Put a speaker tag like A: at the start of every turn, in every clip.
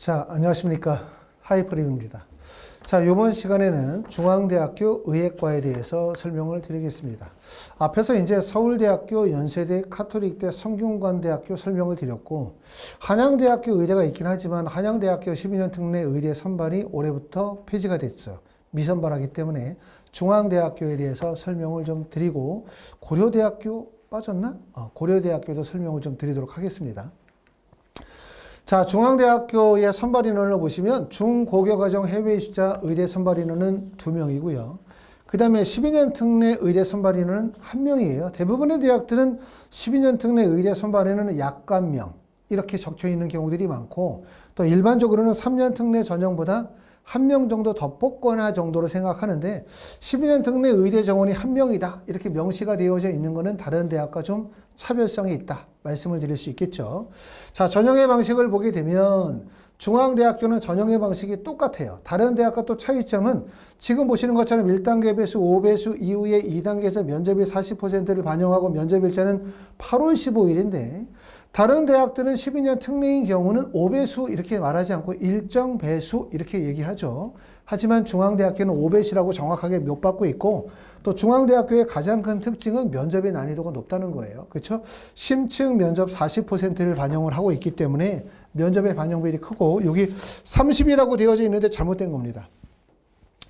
A: 자, 안녕하십니까. 하이프림입니다. 자, 이번 시간에는 중앙대학교 의예과에 대해서 설명을 드리겠습니다. 앞에서 이제 서울대학교, 연세대, 카톨릭대, 성균관대학교 설명을 드렸고, 한양대학교 의대가 있긴 하지만 한양대학교 12년 특례 의대 선발이 올해부터 폐지가 됐죠. 미선발하기 때문에 중앙대학교에 대해서 설명을 좀 드리고, 고려대학교 빠졌나? 고려대학교도 설명을 좀 드리도록 하겠습니다. 자, 중앙대학교의 선발 인원을 보시면 중고교과정 해외 이수자 의대 선발 인원은 2명이고요. 그 다음에 12년 특례 의대 선발 인원은 1명이에요. 대부분의 대학들은 12년 특례 의대 선발 인원은 약 1명 이렇게 적혀 있는 경우들이 많고, 또 일반적으로는 3년 특례 전형보다 1명 정도 더 뽑거나 정도로 생각하는데, 12년 특례 의대 정원이 1명이다 이렇게 명시가 되어져 있는 것은 다른 대학과 좀 차별성이 있다 말씀을 드릴 수 있겠죠. 자, 전형의 방식을 보게 되면 중앙대학교는 전형의 방식이 똑같아요. 다른 대학과 또 차이점은 지금 보시는 것처럼 1단계 배수 5배수 이후에 2단계에서 면접의 40%를 반영하고 면접일자는 8월 15일인데, 다른 대학들은 12년 특례인 경우는 5배수 이렇게 말하지 않고 일정 배수 이렇게 얘기하죠. 하지만 중앙대학교는 5배수라고 정확하게 묘받고 있고, 또 중앙대학교의 가장 큰 특징은 면접의 난이도가 높다는 거예요. 그렇죠? 심층 면접 40%를 반영을 하고 있기 때문에 면접의 반영비율이 크고, 여기 30이라고 되어져 있는데 잘못된 겁니다.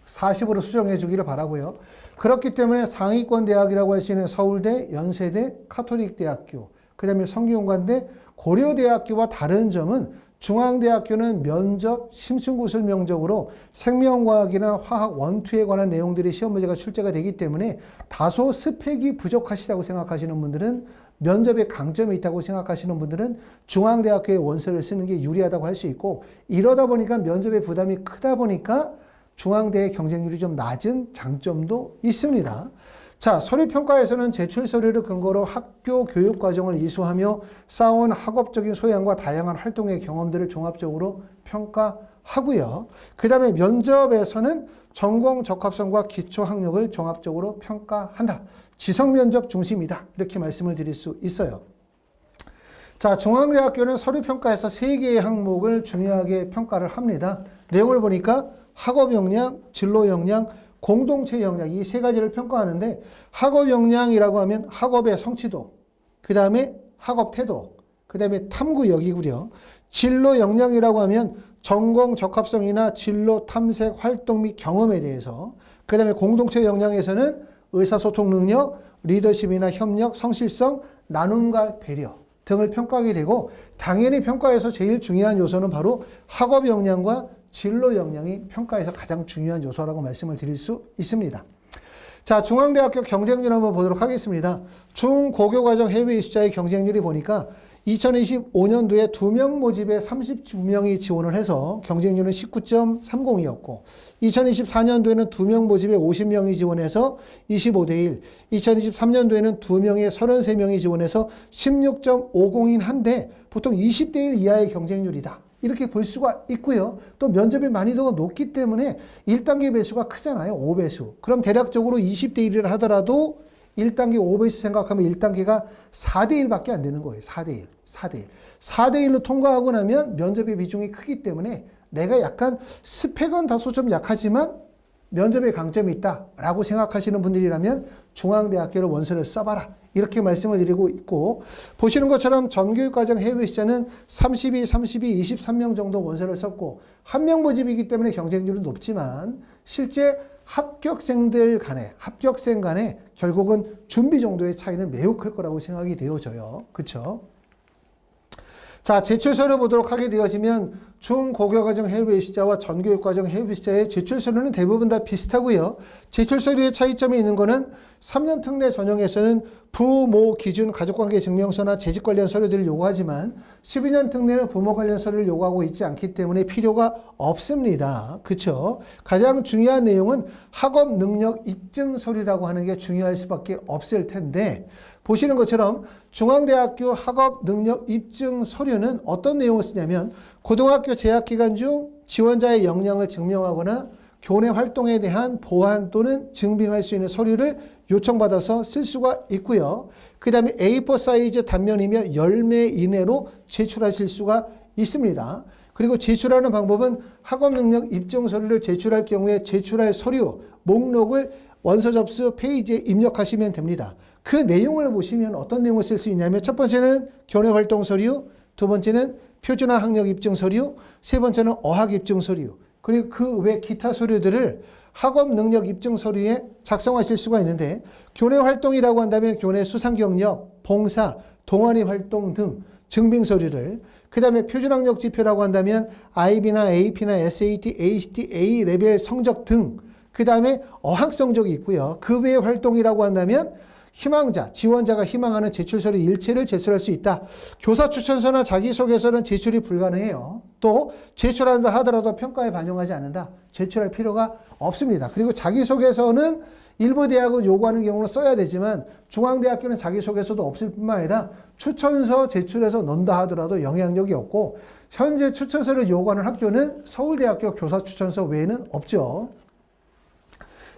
A: 40으로 수정해 주기를 바라고요. 그렇기 때문에 상위권 대학이라고 할 수 있는 서울대, 연세대, 카톨릭대학교, 그 다음에 성균관대, 고려대학교와 다른 점은 중앙대학교는 면접, 심층구술 명적으로 생명과학이나 화학 원투에 관한 내용들이 시험 문제가 출제가 되기 때문에 다소 스펙이 부족하시다고 생각하시는 분들은, 면접에 강점이 있다고 생각하시는 분들은 중앙대학교의 원서를 쓰는 게 유리하다고 할 수 있고, 이러다 보니까 면접의 부담이 크다 보니까 중앙대의 경쟁률이 좀 낮은 장점도 있습니다. 자, 서류평가에서는 제출 서류를 근거로 학교 교육 과정을 이수하며 쌓아온 학업적인 소양과 다양한 활동의 경험들을 종합적으로 평가하고요. 그 다음에 면접에서는 전공 적합성과 기초 학력을 종합적으로 평가한다. 지성 면접 중심이다. 이렇게 말씀을 드릴 수 있어요. 자, 중앙대학교는 서류평가에서 3개의 항목을 중요하게 평가를 합니다. 내용을 보니까 학업 역량, 진로 역량, 공동체 역량, 이 3가지를 평가하는데, 학업 역량이라고 하면 학업의 성취도, 그 다음에 학업 태도, 그 다음에 탐구력이고요. 진로 역량이라고 하면 전공 적합성이나 진로 탐색 활동 및 경험에 대해서, 그 다음에 공동체 역량에서는 의사소통 능력, 리더십이나 협력, 성실성, 나눔과 배려 등을 평가하게 되고, 당연히 평가에서 제일 중요한 요소는 바로 학업 역량과 진로 역량이 평가에서 가장 중요한 요소라고 말씀을 드릴 수 있습니다. 자, 중앙대학교 경쟁률 한번 보도록 하겠습니다. 중고교과정 해외 이수자의 경쟁률이 보니까 2025년도에 2명 모집에 32명이 지원을 해서 경쟁률은 19.30이었고, 2024년도에는 2명 모집에 50명이 지원해서 25대1, 2023년도에는 2명에 33명이 지원해서 16.50인 한데, 보통 20대1 이하의 경쟁률이다 이렇게 볼 수가 있고요. 또 면접의 난이도가 높기 때문에 1단계 배수가 크잖아요. 5배수. 그럼 대략적으로 20대 1을 하더라도 1단계 5배수 생각하면 1단계가 4대 1밖에 안 되는 거예요. 4대 1. 4대 1. 4대 1로 통과하고 나면 면접의 비중이 크기 때문에 내가 약간 스펙은 다소 좀 약하지만 면접에 강점이 있다라고 생각하시는 분들이라면 중앙대학교를 원서를 써봐라 이렇게 말씀을 드리고 있고, 보시는 것처럼 전교육과정 해외 시자는 32, 23명 정도 원서를 썼고, 1명 모집이기 때문에 경쟁률은 높지만 실제 합격생 간에 결국은 준비 정도의 차이는 매우 클 거라고 생각이 되어져요. 그렇죠? 자, 제출서를 보도록 하게 되어지면 중고교과정 해외 이수자와 전교육과정 해외 이수자의 제출서류는 대부분 다 비슷하고요. 제출서류의 차이점이 있는 거는 3년 특례 전형에서는 부모 기준 가족관계 증명서나 재직 관련 서류들을 요구하지만 12년 특례는 부모 관련 서류를 요구하고 있지 않기 때문에 필요가 없습니다. 그렇죠? 가장 중요한 내용은 학업 능력 입증 서류라고 하는 게 중요할 수밖에 없을 텐데, 보시는 것처럼 중앙대학교 학업 능력 입증 서류는 어떤 내용을 쓰냐면, 고등학교 재학 기간 중 지원자의 역량을 증명하거나 교내 활동에 대한 보완 또는 증빙할 수 있는 서류를 요청받아서 쓸 수가 있고요. 그 다음에 A4 사이즈 단면이며 10매 이내로 제출하실 수가 있습니다. 그리고 제출하는 방법은 학업 능력 입증 서류를 제출할 경우에 제출할 서류 목록을 원서 접수 페이지에 입력하시면 됩니다. 그 내용을 보시면 어떤 내용을 쓸 수 있냐면 첫 번째는 교내 활동 서류, 두 번째는 표준화 학력 입증 서류, 세 번째는 어학 입증 서류, 그리고 그 외 기타 서류들을 학업 능력 입증 서류에 작성하실 수가 있는데 교내 활동이라고 한다면 교내 수상 경력, 봉사, 동아리 활동 등 증빙 서류를 그 다음에 표준 학력 지표라고 한다면 IB나 AP나 SAT, ACT, A 레벨 성적 등 그 다음에 어학 성적이 있고요. 그 외의 활동이라고 한다면 희망자, 지원자가 희망하는 제출 서류 일체를 제출할 수 있다. 교사 추천서나 자기소개서는 제출이 불가능해요. 또 제출한다 하더라도 평가에 반영하지 않는다. 제출할 필요가 없습니다. 그리고 자기소개서는 일부 대학은 요구하는 경우는 써야 되지만 중앙대학교는 자기소개서도 없을 뿐만 아니라 추천서 제출해서 넣는다 하더라도 영향력이 없고 현재 추천서를 요구하는 학교는 서울대학교 교사 추천서 외에는 없죠.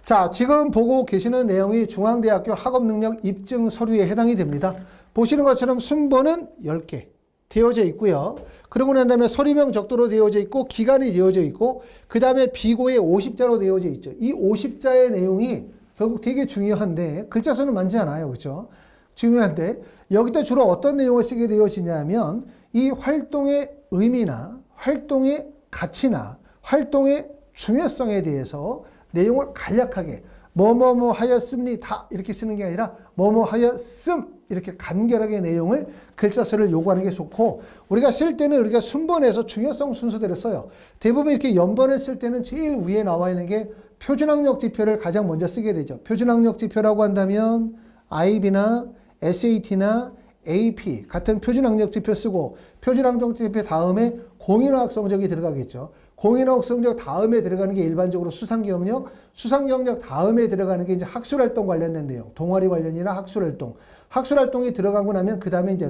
A: 자, 지금 보고 계시는 내용이 중앙대학교 학업능력 입증 서류에 해당이 됩니다. 보시는 것처럼 순번은 10개 되어져 있고요. 그러고 난 다음에 서류명 적도로 되어져 있고 기간이 되어져 있고 그 다음에 비고에 50자로 되어져 있죠. 이 50자의 내용이 결국 되게 중요한데 글자 수는 많지 않아요. 그렇죠? 중요한데 여기다 주로 어떤 내용을 쓰게 되어지냐면 이 활동의 의미나 활동의 가치나 활동의 중요성에 대해서 내용을 간략하게 뭐뭐뭐 하였습니다 이렇게 쓰는 게 아니라 뭐뭐 하였음 이렇게 간결하게 내용을 글자수를 요구하는 게 좋고 우리가 쓸 때는 우리가 순번에서 중요성 순서대로 써요. 대부분 이렇게 연번을 쓸 때는 제일 위에 나와 있는 게 표준학력 지표를 가장 먼저 쓰게 되죠. 표준학력 지표라고 한다면 IB나 SAT나 AP 같은 표준학력 지표 쓰고 표준학력 지표 다음에 공인어학 성적이 들어가겠죠. 공인어학 성적 다음에 들어가는 게 일반적으로 수상경력, 수상경력 다음에 들어가는 게 이제 학술활동 관련된 내용, 동아리 관련이나 학술활동. 학술활동이 들어가고 나면 그 다음에 이제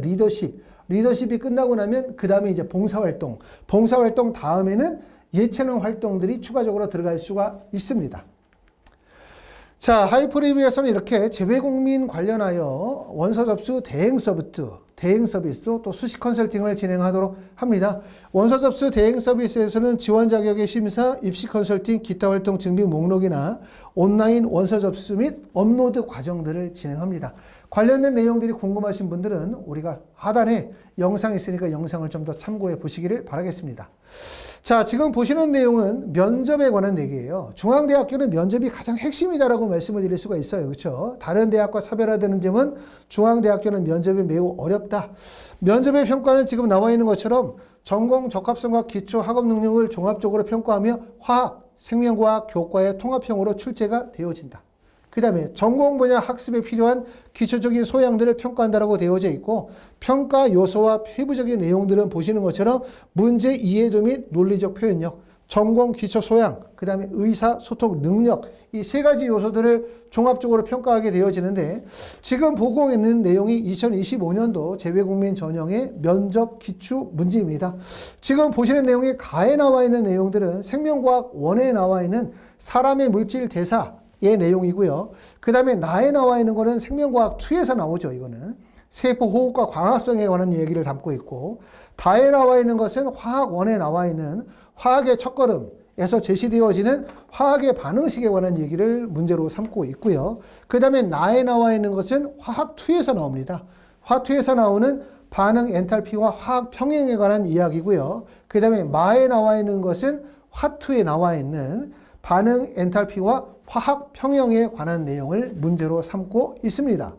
A: 리더십이 끝나고 나면 그 다음에 이제 봉사활동, 봉사활동 다음에는 예체능 활동들이 추가적으로 들어갈 수가 있습니다. 자, 하이프리뷰에서는 이렇게 재외국민 관련하여 원서 접수 대행 서비스 또 수시 컨설팅을 진행하도록 합니다. 원서 접수 대행 서비스에서는 지원 자격의 심사, 입시 컨설팅, 기타 활동 증빙 목록이나 온라인 원서 접수 및 업로드 과정들을 진행합니다. 관련된 내용들이 궁금하신 분들은 우리가 하단에 영상이 있으니까 영상을 좀 더 참고해 보시기를 바라겠습니다. 자, 지금 보시는 내용은 면접에 관한 얘기예요. 중앙대학교는 면접이 가장 핵심이다라고 말씀을 드릴 수가 있어요. 그렇죠? 다른 대학과 차별화되는 점은 중앙대학교는 면접이 매우 어렵다. 면접의 평가는 지금 나와 있는 것처럼 전공 적합성과 기초 학업 능력을 종합적으로 평가하며 화학, 생명과학, 교과의 통합형으로 출제가 되어진다. 그 다음에 전공 분야 학습에 필요한 기초적인 소양들을 평가한다라고 되어져 있고 평가 요소와 세부적인 내용들은 보시는 것처럼 문제 이해도 및 논리적 표현력, 전공 기초 소양, 그 다음에 의사소통 능력 이 세 가지 요소들을 종합적으로 평가하게 되어지는데 지금 보고 있는 내용이 2025년도 재외국민 전형의 면접 기출 문제입니다. 지금 보시는 내용이 가에 나와 있는 내용들은 생명과학 1에 나와 있는 사람의 물질 대사 의 내용이고요. 그 다음에 나에 나와 있는 거는 생명과학 2에서 나오죠. 이거는 세포 호흡과 광합성에 관한 얘기를 담고 있고 다에 나와 있는 것은 화학 1에 나와 있는 화학의 첫걸음에서 제시되어지는 화학의 반응식에 관한 얘기를 문제로 삼고 있고요. 그 다음에 나에 나와 있는 것은 화학 2에서 나옵니다. 화학 2에서 나오는 반응 엔탈피와 화학 평형에 관한 이야기고요. 그 다음에 마에 나와 있는 것은 화2에 나와 있는 반응 엔탈피와 화학 평형에 관한 내용을 문제로 삼고 있습니다.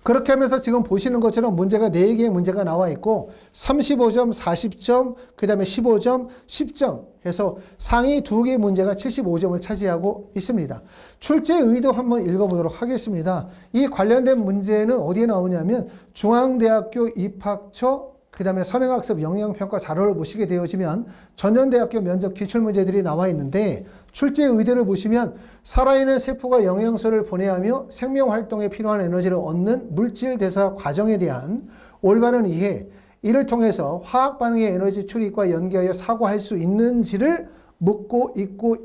A: 그렇게 하면서 지금 보시는 것처럼 문제가 4개의 문제가 나와 있고 35점, 40점, 그 다음에 15점, 10점 해서 상위 2개 문제가 75점을 차지하고 있습니다. 출제 의도 한번 읽어보도록 하겠습니다. 이 관련된 문제는 어디에 나오냐면 중앙대학교 입학처 그 다음에 선행학습 영향평가 자료를 보시게 되어지면 전년대학교 면접 기출문제들이 나와 있는데 출제 의도를 보시면 살아있는 세포가 영양소를 보내야 하며 생명활동에 필요한 에너지를 얻는 물질 대사 과정에 대한 올바른 이해, 이를 통해서 화학반응의 에너지 출입과 연계하여 사고할 수 있는지를 묻고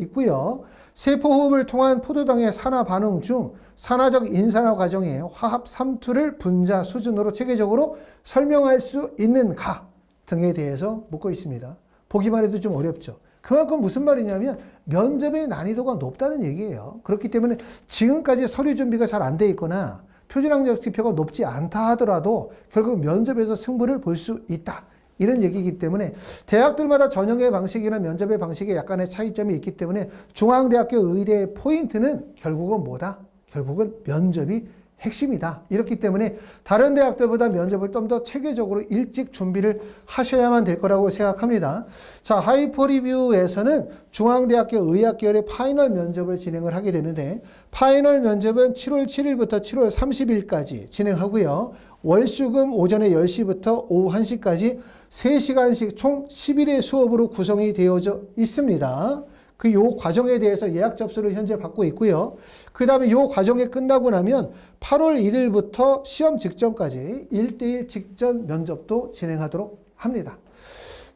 A: 있고요. 세포호흡을 통한 포도당의 산화 반응 중 산화적 인산화 과정에 화합 삼투를 분자 수준으로 체계적으로 설명할 수 있는가? 등에 대해서 묻고 있습니다. 보기만 해도 좀 어렵죠. 그만큼 무슨 말이냐면 면접의 난이도가 높다는 얘기예요. 그렇기 때문에 지금까지 서류 준비가 잘 안 돼 있거나 표준학력 지표가 높지 않다 하더라도 결국 면접에서 승부를 볼 수 있다. 이런 얘기이기 때문에 대학들마다 전형의 방식이나 면접의 방식에 약간의 차이점이 있기 때문에 중앙대학교 의대의 포인트는 결국은 뭐다? 결국은 면접이 핵심이다. 이렇기 때문에 다른 대학들보다 면접을 좀 더 체계적으로 일찍 준비를 하셔야만 될 거라고 생각합니다. 자, 하이퍼리뷰에서는 중앙대학교 의학계열의 파이널 면접을 진행을 하게 되는데 파이널 면접은 7월 7일부터 7월 30일까지 진행하고요. 월수금 오전에 10시부터 오후 1시까지 3시간씩 총 10일의 수업으로 구성이 되어져 있습니다. 요 과정에 대해서 예약 접수를 현재 받고 있고요. 그 다음에 요 과정이 끝나고 나면 8월 1일부터 시험 직전까지 1대1 직전 면접도 진행하도록 합니다.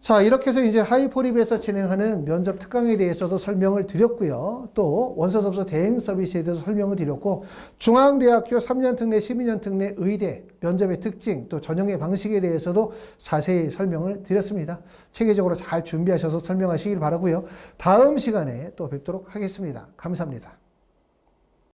A: 자, 이렇게 해서 이제 하이포립에서 진행하는 면접 특강에 대해서도 설명을 드렸고요. 또 원서접수 대행 서비스에 대해서 설명을 드렸고 중앙대학교 3년 특례, 12년 특례 의대 면접의 특징 또 전형의 방식에 대해서도 자세히 설명을 드렸습니다. 체계적으로 잘 준비하셔서 설명하시길 바라고요. 다음 시간에 또 뵙도록 하겠습니다. 감사합니다.